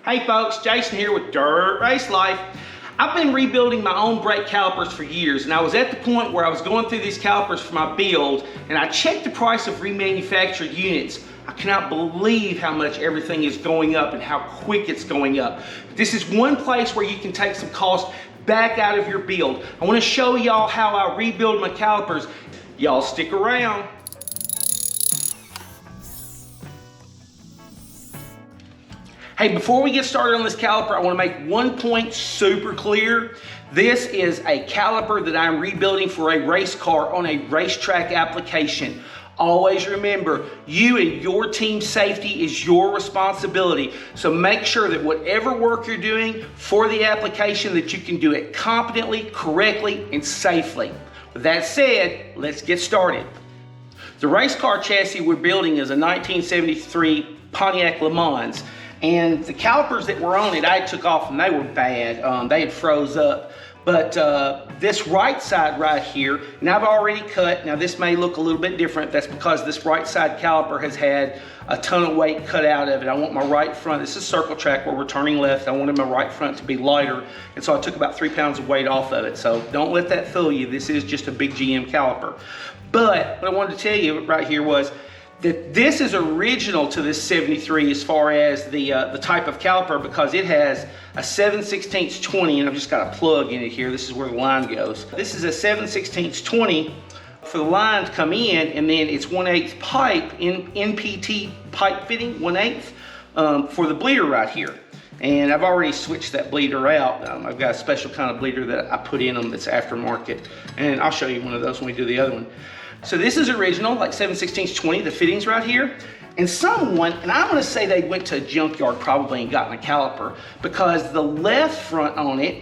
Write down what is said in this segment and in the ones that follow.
Hey folks, Jason here with Dirt Race Life. I've been rebuilding my own brake calipers for years, and I was at the point where I was going through these calipers for my build, and I checked the price of remanufactured units. I cannot believe how much everything is going up and how quick it's going up. This is one place where you can take some cost back out of your build. I want to show y'all how I rebuild my calipers. Y'all stick around. Hey, before we get started on this caliper, I want to make one point super clear. This is a caliper that I'm rebuilding for a race car on a racetrack application. Always remember, you and your team's safety is your responsibility. So make sure that whatever work you're doing for the application, that you can do it competently, correctly, and safely. With that said, let's get started. The race car chassis we're building is a 1973 Pontiac Le Mans. And the calipers that were on it, I took off and they were bad. They had froze up. But this right side right here, and I've already cut. Now this may look a little bit different. That's because this right side caliper has had a ton of weight cut out of it. I want my right front, this is circle track where we're turning left. I wanted my right front to be lighter. And so I took about 3 pounds of weight off of it. So don't let that fool you. This is just a big GM caliper. But what I wanted to tell you right here was that this is original to this 73 as far as the type of caliper, because it has a 7/16 20, and I've just got a plug in it here. This is where the line goes. This is a 7/16 20 for the line to come in, and then it's 1/8 pipe in NPT pipe fitting, 1/8 for the bleeder right here. And I've already switched that bleeder out. I've got a special kind of bleeder that I put in them that's aftermarket, and I'll show you one of those when we do the other one. So this is original, like 7/16 20, the fittings right here. And someone, and I'm gonna say they went to a junkyard probably and gotten a caliper, because the left front on it,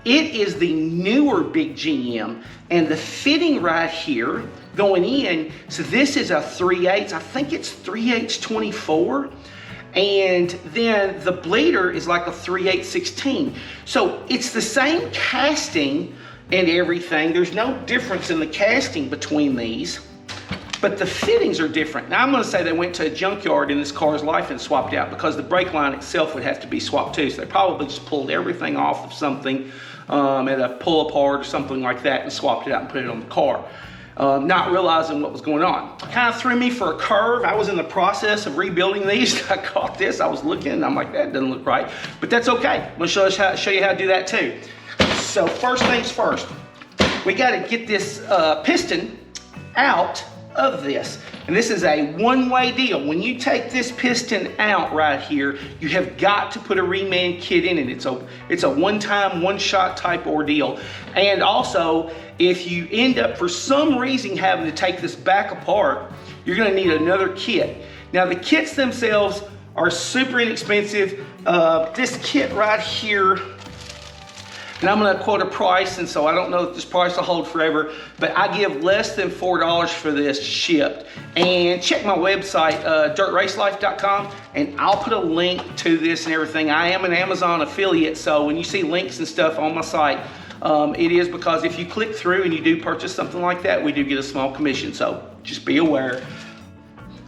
it is the newer big GM, and the fitting right here going in, so this is a 3/8, I think it's 3/8 24. And then the bleeder is like a 3/8 16. So it's the same casting and everything. There's no difference in the casting between these, but the fittings are different. Now I'm gonna say they went to a junkyard in this car's life and swapped out, because the brake line itself would have to be swapped too. So they probably just pulled everything off of something at a pull apart or something like that and swapped it out and put it on the car. Not realizing what was going on. Kind of threw me for a curve. I was in the process of rebuilding these. I caught this, I was looking and I'm like, that doesn't look right, but that's okay. I'm gonna show you how to do that too. So first things first, we got to get this piston out of this. And this is a one-way deal. When you take this piston out right here, you have got to put a reman kit in it. It's a one-time, one-shot type ordeal. And also, if you end up for some reason having to take this back apart, you're going to need another kit. Now the kits themselves are super inexpensive. This kit right here, and I'm gonna quote a price, and so I don't know if this price will hold forever, but I give less than $4 for this shipped. And check my website, dirtracelife.com, and I'll put a link to this and everything. I am an Amazon affiliate, so when you see links and stuff on my site, it is because if you click through and you do purchase something like that, we do get a small commission, so just be aware.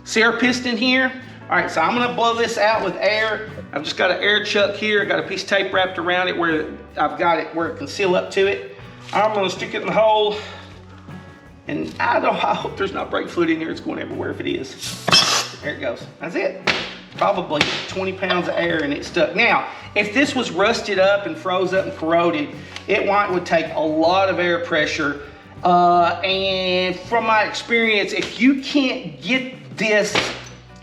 See our piston here? All right, so I'm gonna blow this out with air. I've just got an air chuck here. I got a piece of tape wrapped around it where I've got it where it can seal up to it. I'm gonna stick it in the hole, and I hope there's not brake fluid in here. It's going everywhere if it is. There it goes, that's it. Probably 20 pounds of air and it's stuck. Now, if this was rusted up and froze up and corroded, it would take a lot of air pressure. And from my experience, if you can't get this,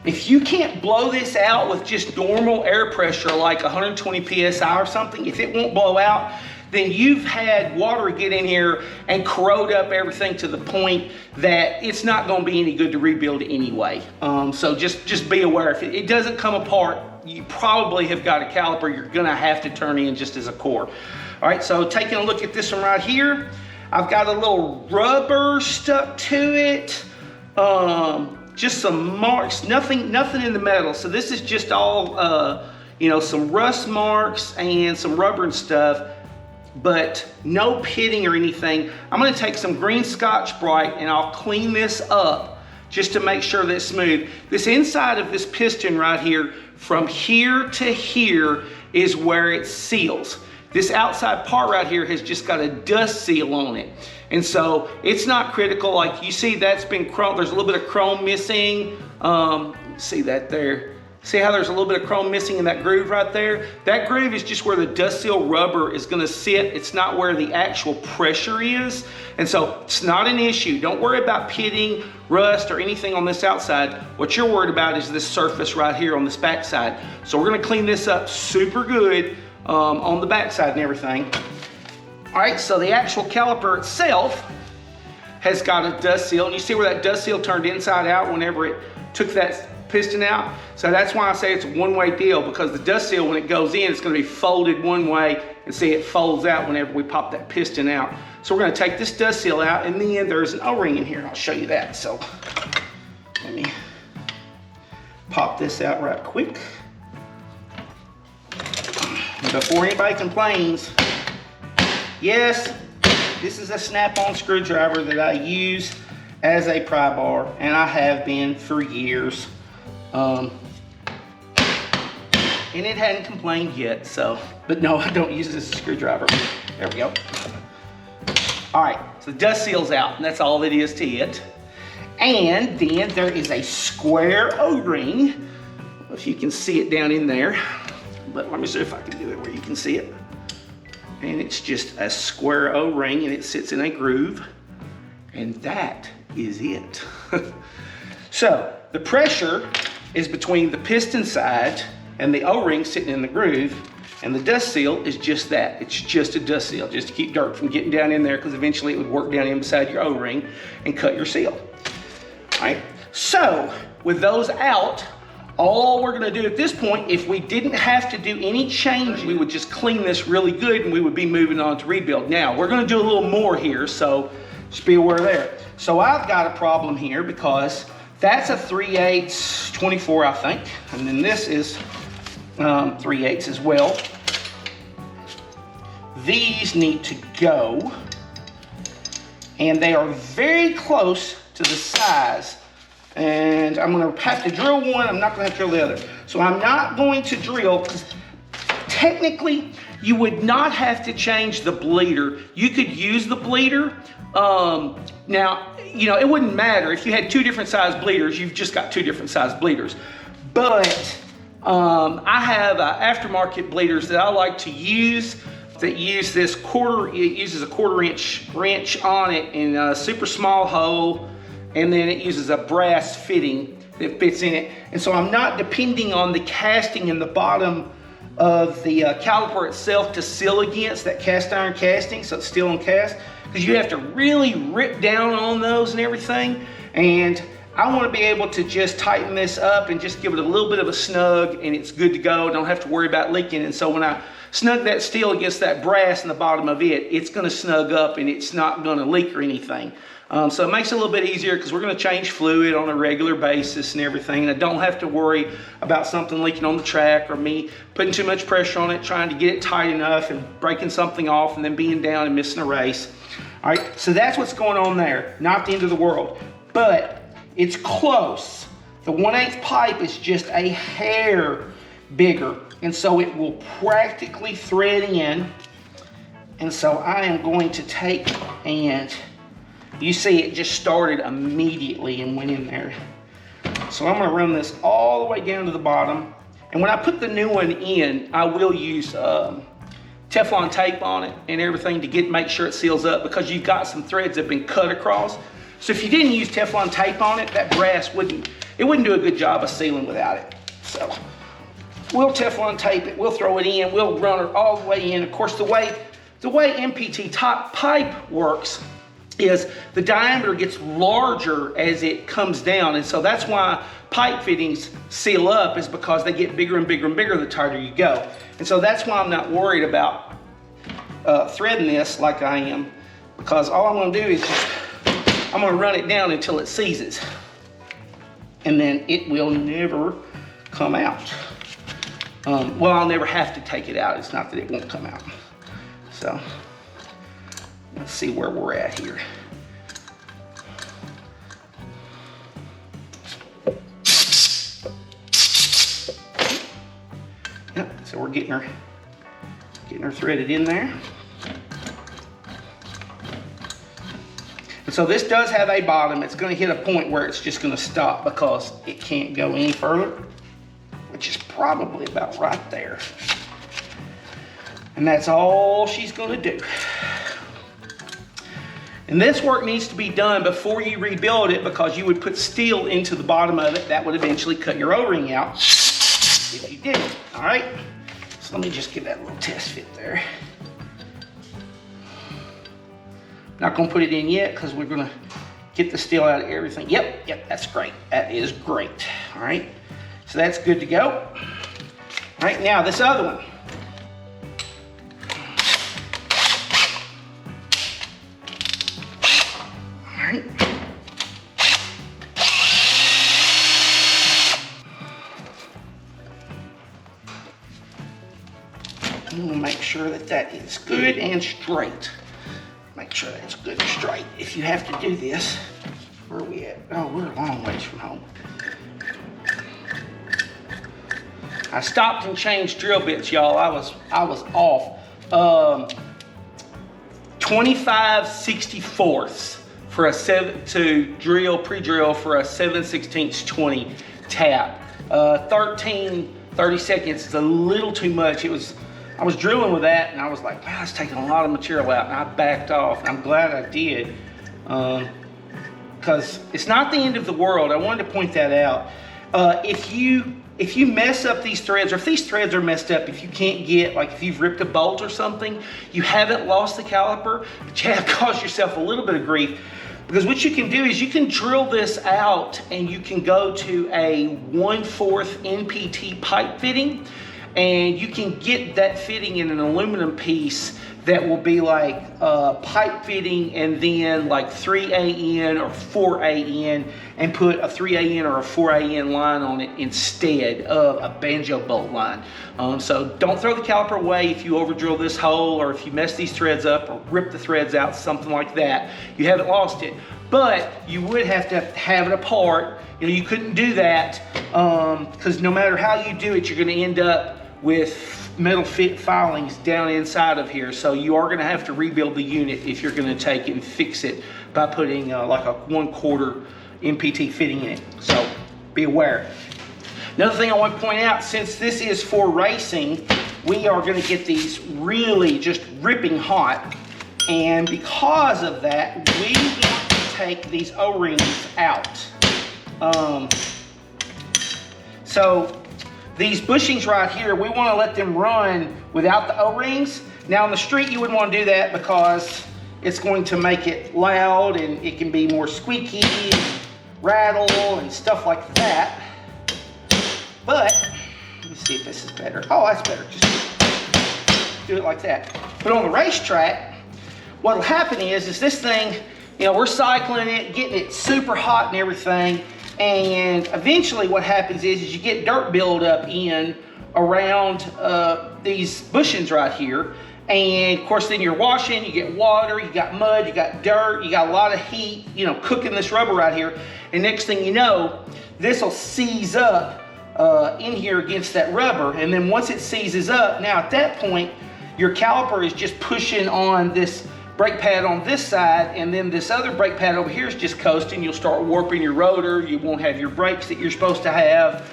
if you can't blow this out with just normal air pressure, like 120 PSI or something, if it won't blow out, then you've had water get in here and corrode up everything to the point that it's not gonna be any good to rebuild anyway. So just be aware, if it doesn't come apart, you probably have got a caliper you're gonna have to turn in just as a core. All right, so taking a look at this one right here, I've got a little rubber stuck to it. Just some marks, nothing in the metal. So this is just all, some rust marks and some rubber and stuff, but no pitting or anything. I'm gonna take some green Scotch Brite and I'll clean this up just to make sure that it's smooth. This inside of this piston right here, from here to here is where it seals. This outside part right here has just got a dust seal on it. And so it's not critical. Like you see, that's been chrome. There's a little bit of chrome missing. See that there? See how there's a little bit of chrome missing in that groove right there? That groove is just where the dust seal rubber is gonna sit. It's not where the actual pressure is. And so it's not an issue. Don't worry about pitting, rust, or anything on this outside. What you're worried about is this surface right here on this backside. So we're gonna clean this up super good on the backside and everything. All right, so the actual caliper itself has got a dust seal. And you see where that dust seal turned inside out whenever it took that piston out? So that's why I say it's a one-way deal, because the dust seal, when it goes in, it's gonna be folded one way, and see it folds out whenever we pop that piston out. So we're gonna take this dust seal out, and then there's an O-ring in here, and I'll show you that. So let me pop this out right quick. And before anybody complains, yes, this is a snap-on screwdriver that I use as a pry bar, and I have been for years. And it hadn't complained yet, so, but no, I don't use it as a screwdriver. There we go. All right, so the dust seal's out, and that's all it is to it. And then there is a square O-ring. I don't know if you can see it down in there, but let me see if I can do it where you can see it. And it's just a square O-ring, and it sits in a groove, and that is it. So the pressure is between the piston side and the O-ring sitting in the groove, and the dust seal is just that. It's just a dust seal, just to keep dirt from getting down in there, because eventually it would work down in beside your O-ring and cut your seal. All right, so with those out, all we're gonna do at this point, if we didn't have to do any change, we would just clean this really good and we would be moving on to rebuild. Now, we're gonna do a little more here, so just be aware there. So I've got a problem here because that's a 3/8 24, I think. And then this is 3/8 as well. These need to go. And they are very close to the size. And I'm gonna have to drill one, I'm not gonna have to drill the other. So I'm not going to drill, because technically you would not have to change the bleeder. You could use the bleeder. Now, you know, it wouldn't matter if you had two different size bleeders, you've just got two different size bleeders. But I have aftermarket bleeders that I like to use that use this it uses a 1/4 inch wrench on it in a super small hole, and then it uses a brass fitting that fits in it. And so I'm not depending on the casting in the bottom of the caliper itself to seal against, that cast iron casting, so it's still on cast, because you have to really rip down on those and everything. And I want to be able to just tighten this up and just give it a little bit of a snug, and it's good to go. Don't have to worry about leaking. And so when I snug that steel against that brass in the bottom of it, it's going to snug up and it's not going to leak or anything. So it makes it a little bit easier, because we're going to change fluid on a regular basis and everything. And I don't have to worry about something leaking on the track, or me putting too much pressure on it, trying to get it tight enough and breaking something off and then being down and missing a race. All right, so that's what's going on there. Not the end of the world, but it's close. The 1/8 pipe is just a hair bigger, and so it will practically thread in. And so I am going to take, and you see it just started immediately and went in there. So I'm gonna run this all the way down to the bottom. And when I put the new one in, I will use Teflon tape on it and everything to make sure it seals up, because you've got some threads that have been cut across. So if you didn't use Teflon tape on it, that brass wouldn't do a good job of sealing without it. So we'll Teflon tape it, we'll throw it in, we'll run it all the way in. Of course, the way MPT top pipe works is the diameter gets larger as it comes down, and so that's why pipe fittings seal up, is because they get bigger and bigger and bigger the tighter you go. And so that's why I'm not worried about threading this like I am, because all I'm going to do is I'm going to run it down until it seizes, and then it will never come out. Well, I'll never have to take it out. It's not that it won't come out. So let's see where we're at here. we're getting her threaded in there. And so this does have a bottom. It's going to hit a point where it's just going to stop because it can't go any further, which is probably about right there. And that's all she's going to do. And this work needs to be done before you rebuild it, because you would put steel into the bottom of it. That would eventually cut your O-ring out if you did it. All right, so let me just give that a little test fit there. Not gonna put it in yet because we're gonna get the steel out of everything. Yep, that's great. That is great. All right, so that's good to go. All right, now this other one. All right. I'm gonna make sure that that is good and straight. Make sure that's good and straight. If you have to do this, where are we at? Oh, we're a long ways from home. I stopped and changed drill bits, y'all. I was off. 25/64 for a 7 to drill, pre-drill for a 7/16 20 tap. 13/30 seconds is a little too much. I was drilling with that, and I was like, man, it's taking a lot of material out, and I backed off, and I'm glad I did, because it's not the end of the world. I wanted to point that out. If you mess up these threads, or if these threads are messed up, if you can't get, like if you've ripped a bolt or something, you haven't lost the caliper, but you have caused yourself a little bit of grief. Because what you can do is you can drill this out, and you can go to a 1/4 NPT pipe fitting, and you can get that fitting in an aluminum piece that will be like pipe fitting, and then like 3AN or 4AN, and put a 3AN or a 4AN line on it instead of a banjo bolt line. So don't throw the caliper away if you over drill this hole, or if you mess these threads up or rip the threads out, something like that. You haven't lost it, but you would have to have it apart. You know, you couldn't do that because no matter how you do it, you're going to end up with metal fit filings down inside of here. So you are going to have to rebuild the unit if you're going to take it and fix it by putting like a 1/4 NPT fitting in it. So be aware. Another thing I want to point out, since this is for racing, we are going to get these really just ripping hot. And because of that, we want to take these O-rings out. So these bushings right here, we want to let them run without the O-rings. Now on the street, you wouldn't want to do that because it's going to make it loud, and it can be more squeaky and rattle and stuff like that. But let me see if this is better. Oh, that's better. Just do it like that. But on the racetrack, what'll happen is this thing, you know, we're cycling it, getting it super hot and everything. And eventually what happens is you get dirt buildup in around these bushings right here. And of course, then you're washing, you get water, you got mud, you got dirt, you got a lot of heat, you know, cooking this rubber right here. And next thing you know, this will seize up in here against that rubber. And then once it seizes up, now at that point, your caliper is just pushing on this brake pad on this side, and then this other brake pad over here is just coasting. You'll start warping your rotor. You won't have your brakes that you're supposed to have.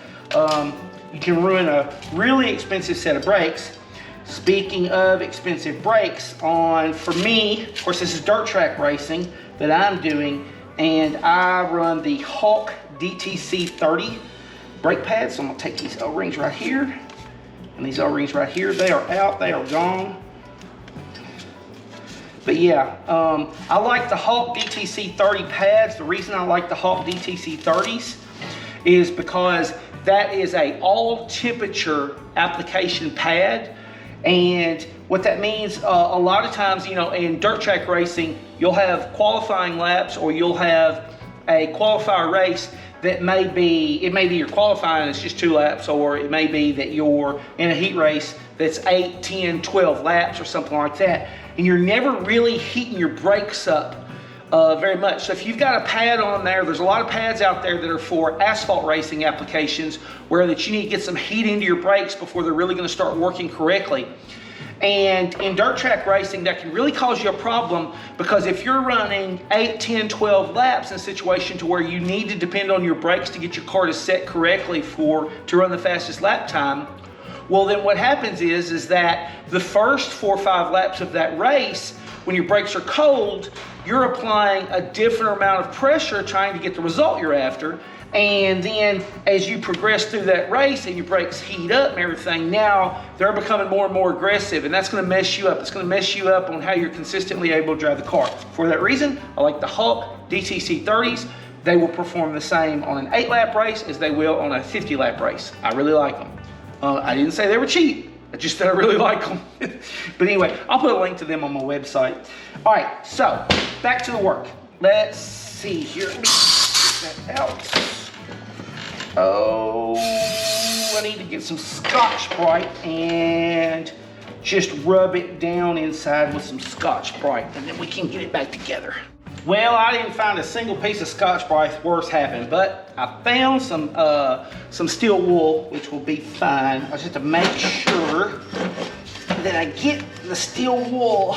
You can ruin a really expensive set of brakes. Speaking of expensive brakes, for me, of course this is dirt track racing that I'm doing, and I run the Hawk DTC 30 brake pads. So I'm gonna take these O-rings right here, and these O-rings right here, they are out, they are gone. But yeah, I like the Hawk DTC 30 pads. The reason I like the Hawk DTC 30s is because that is a all temperature application pad. And what that means, a lot of times, you know, in dirt track racing, you'll have qualifying laps, or you'll have a qualifier race that may be your qualifying is just 2 laps, or it may be that you're in a heat race that's 8, 10, 12 laps or something like that. And you're never really heating your brakes up very much. So if you've got a pad on there, there's a lot of pads out there that are for asphalt racing applications where that you need to get some heat into your brakes before they're really going to start working correctly. And in dirt track racing, that can really cause you a problem, because if you're running 8, 10, 12 laps in a situation to where you need to depend on your brakes to get your car to set correctly to run the fastest lap time, well then what happens is that the first 4 or 5 laps of that race, when your brakes are cold, you're applying a different amount of pressure trying to get the result you're after. And then as you progress through that race and your brakes heat up and everything, now they're becoming more and more aggressive, and that's going to mess you up. It's going to mess you up on how you're consistently able to drive the car. For that reason, I like the Hawk DTC 30s. They will perform the same on an 8-lap race as they will on a 50-lap race. I really like them. I didn't say they were cheap. I just said I really like them. But anyway, I'll put a link to them on my website. All right, so back to the work. Let's see here. Let me get that out. Oh, I need to get some Scotch-Brite and just rub it down inside with some Scotch-Brite, and then we can get it back together. Well, I didn't find a single piece of Scotch-Brite worth having, but I found some steel wool, which will be fine. I just have to make sure that I get the steel wool,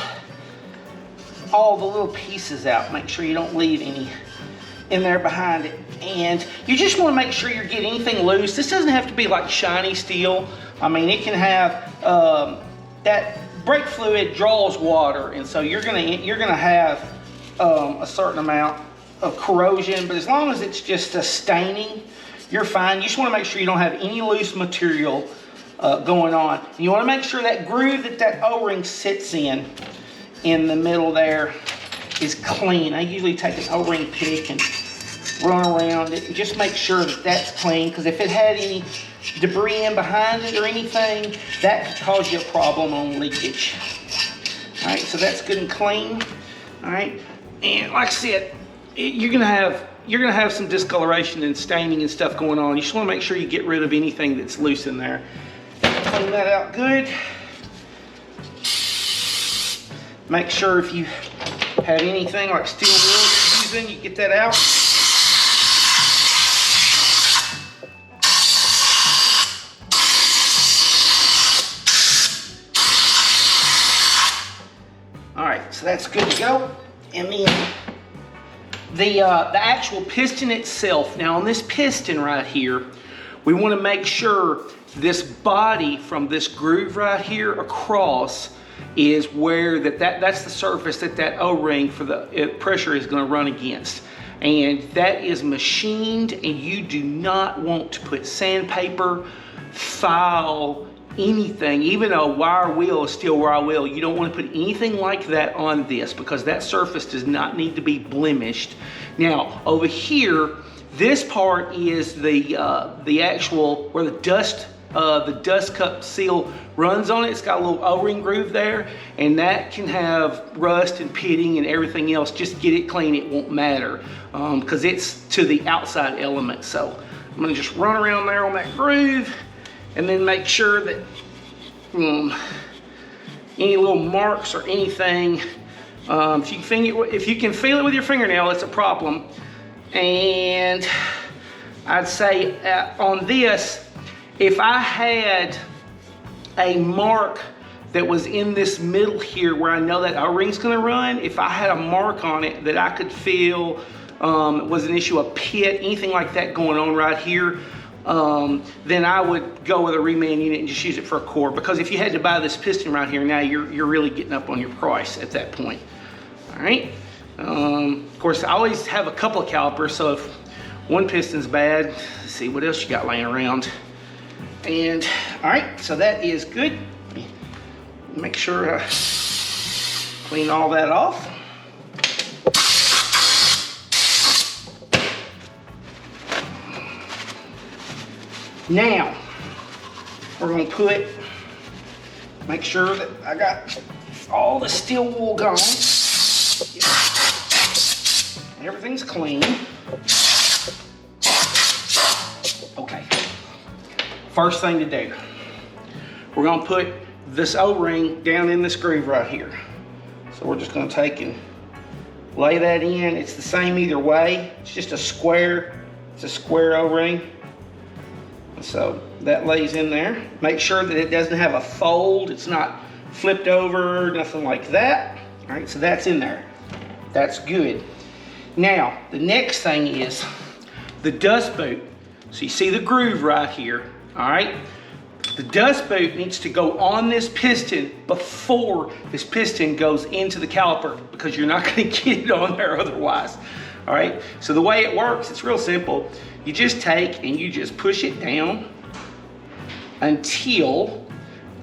all the little pieces out. Make sure you don't leave any in there behind it. And you just want to make sure you're getting anything loose. This doesn't have to be like shiny steel. I mean, it can have that brake fluid draws water, and so you're gonna have a certain amount of corrosion. But as long as it's just a staining, you're fine. You just want to make sure you don't have any loose material going on. And you want to make sure that groove that O-ring sits in the middle there is clean. I usually take an O-ring pick and run around it and just make sure that that's clean, because if it had any debris in behind it or anything, that could cause you a problem on leakage. All right, so that's good and clean. All right, and like I said, you're gonna have some discoloration and staining and stuff going on. You just want to make sure you get rid of anything that's loose in there. Clean that out good. Make sure if you have anything like steel wool you're using, you get that out. All right, so that's good to go. And then the actual piston itself. Now on this piston right here, we want to make sure this body from this groove right here across is where that's the surface that O-ring for the pressure is going to run against. And that is machined, and you do not want to put sandpaper, file, anything, even a wire wheel, a steel wire wheel. You don't want to put anything like that on this, because that surface does not need to be blemished. Now over here, this part is the actual where the dust cup seal runs on it. It's got a little O-ring groove there, and that can have rust and pitting and everything else. Just get it clean, it won't matter, because it's to the outside element. So I'm gonna just run around there on that groove and then make sure that any little marks or anything, if you can feel it with your fingernail, it's a problem. And I'd say on this, if I had a mark that was in this middle here where I know that O-ring's gonna run, if I had a mark on it that I could feel was an issue, a pit, anything like that going on right here, then I would go with a reman unit and just use it for a core. Because if you had to buy this piston right here, now you're really getting up on your price at that point. All right. Of course, I always have a couple of calipers, so if one piston's bad, let's see what else you got laying around. And all right, so that is good. Make sure I clean all that off. Now, we're gonna make sure that I got all the steel wool gone. Everything's clean. Okay. First thing to do, we're gonna put this O-ring down in this groove right here. So we're just gonna take and lay that in. It's the same either way. It's just a square, it's a square O-ring. So that lays in there. Make sure that it doesn't have a fold. It's not flipped over, nothing like that. All right, so that's in there. That's good. Now, the next thing is the dust boot. So you see the groove right here, all right? The dust boot needs to go on this piston before this piston goes into the caliper, because you're not gonna get it on there otherwise, all right? So the way it works, it's real simple. You just take and you just push it down until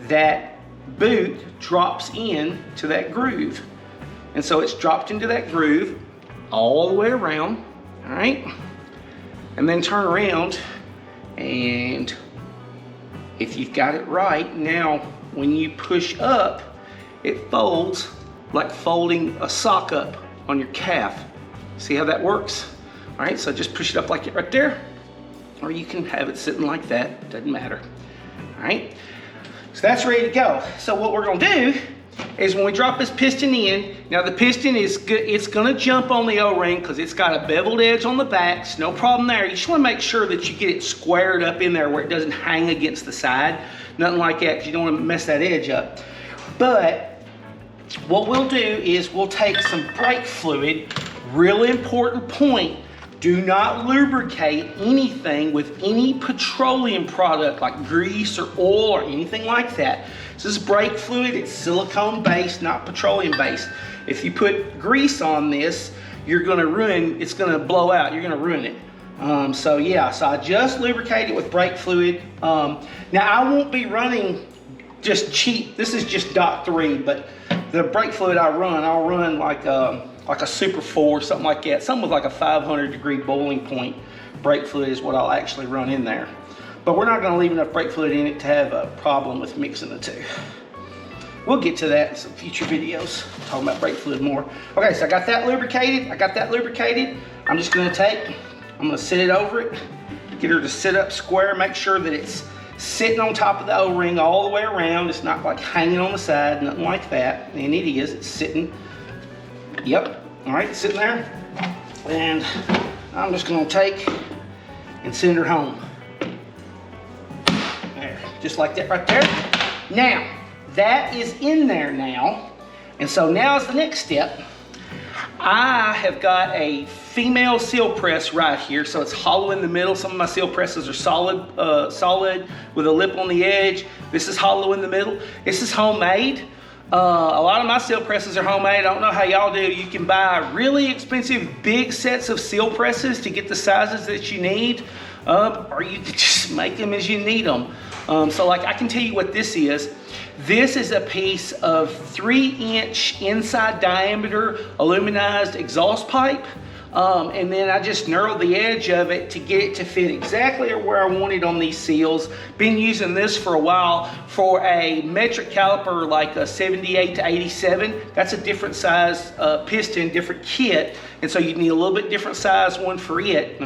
that boot drops in to that groove. And so it's dropped into that groove all the way around, all right? And then turn around, and if you've got it right, now when you push up, it folds like folding a sock up on your calf. See how that works? All right, so just push it up like it right there, or you can have it sitting like that, doesn't matter. All right, so that's ready to go. So what we're gonna do is when we drop this piston in, now the piston is good, it's gonna jump on the O-ring because it's got a beveled edge on the back, so no problem there. You just wanna make sure that you get it squared up in there where it doesn't hang against the side, nothing like that, because you don't wanna mess that edge up. But what we'll do is we'll take some brake fluid, really important point, do not lubricate anything with any petroleum product like grease or oil or anything like that. This is brake fluid, it's silicone based, not petroleum based. If you put grease on this, you're gonna ruin, it's gonna blow out, you're gonna ruin it. So yeah, so I just lubricate it with brake fluid. Now I won't be running just cheap, this is just .3, but the brake fluid I'll run like a Super 4, something like that. Something with like a 500-degree boiling point brake fluid is what I'll actually run in there. But we're not gonna leave enough brake fluid in it to have a problem with mixing the two. We'll get to that in some future videos, talking about brake fluid more. Okay, so I got that lubricated. I'm just gonna I'm gonna sit it over it, get her to sit up square, make sure that it's sitting on top of the O-ring all the way around. It's not like hanging on the side, nothing like that. And it is, it's sitting. Yep, all right, sitting there. And I'm just gonna take and send her home. There, just like that right there. Now, that is in there now. And so now is the next step. I have got a female seal press right here, so it's hollow in the middle. Some of my seal presses are solid with a lip on the edge. This is hollow in the middle. This is homemade. A lot of my seal presses are homemade. I don't know how y'all do. You can buy really expensive big sets of seal presses to get the sizes that you need, or you can just make them as you need them. So like I can tell you what this is. This is a piece of 3-inch inside diameter aluminized exhaust pipe. And then I just knurled the edge of it to get it to fit exactly where I wanted on these seals. Been using this for a while for a metric caliper like a 78 to 87. That's a different size piston, different kit. And so you need a little bit different size one for it.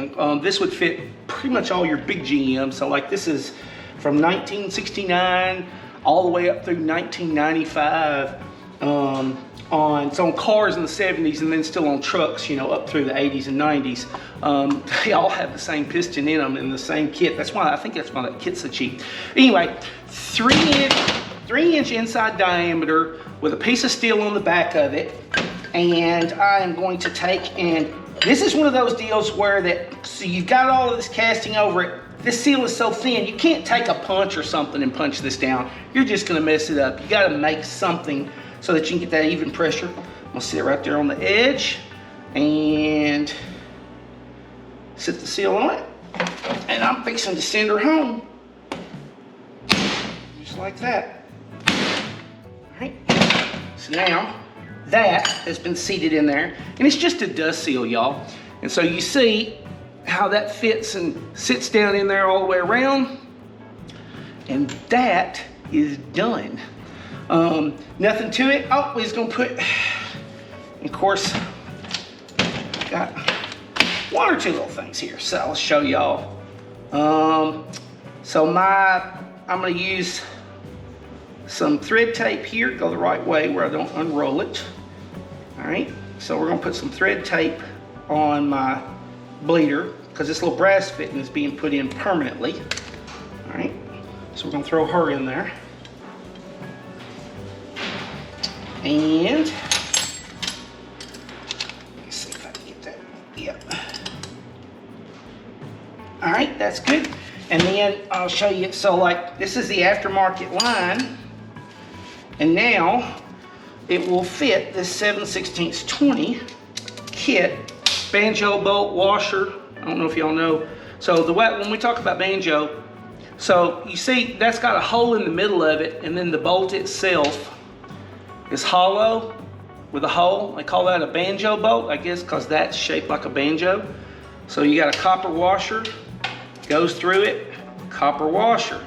This would fit pretty much all your big GMs. So like this is from 1969 all the way up through 1995. It's on cars in the 70s and then still on trucks, you know, up through the 80s and 90s. They all have the same piston in them in the same kit. I think that's why that kit's so cheap. Anyway, 3-inch inside diameter with a piece of steel on the back of it. And I am going to take, and this is one of those deals where so you've got all of this casting over it. This seal is so thin, you can't take a punch or something and punch this down. You're just gonna mess it up. You gotta make something so that you can get that even pressure. I'm gonna sit right there on the edge and sit the seal on it. And I'm fixing to send her home. Just like that. All right. So now that has been seated in there, and it's just a dust seal, y'all. And so you see how that fits and sits down in there all the way around, and that is done. Nothing to it. Oh, we're just gonna put, of course, got one or two little things here, so I'll show y'all. I'm gonna use some thread tape here, go the right way where I don't unroll it. All right, So we're gonna put some thread tape on my bleeder because this little brass fitting is being put in permanently. All right, so we're gonna throw her in there. And let's see if I can get that. Yep. All right, that's good. And then I'll show you, so like this is the aftermarket line, and now it will fit this 7/16 20 kit, banjo bolt washer. I don't know if y'all know. So when we talk about banjo, so you see that's got a hole in the middle of it, and then the bolt itself is hollow with a hole. They call that a banjo bolt, I guess, because that's shaped like a banjo. So you got a copper washer, goes through it, copper washer.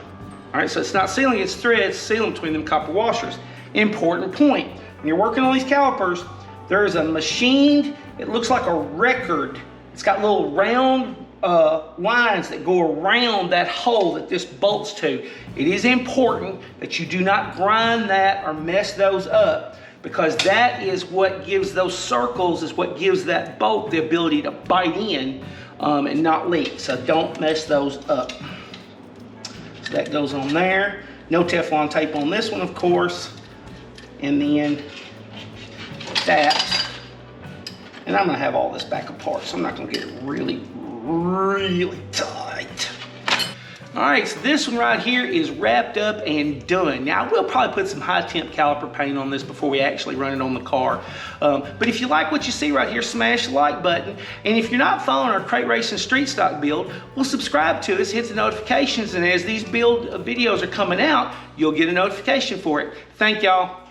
All right, so it's not sealing, it's threads sealing between them copper washers. Important point, when you're working on these calipers, there is a machined, it looks like a record. It's got little round lines that go around that hole that this bolts to. It is important that you do not grind that or mess those up, because that is what gives those circles, is what gives that bolt the ability to bite in and not leak. So don't mess those up. So that goes on there. No Teflon tape on this one, of course. And then that. And I'm gonna have all this back apart, so I'm not gonna get it really tight. All right, so this one right here is wrapped up and done. Now, I will probably put some high temp caliper paint on this before we actually run it on the car. But if you like what you see right here, smash the like button. And if you're not following our Crate Racing Street Stock build, well, subscribe to us, hit the notifications, and as these build videos are coming out, you'll get a notification for it. Thank y'all.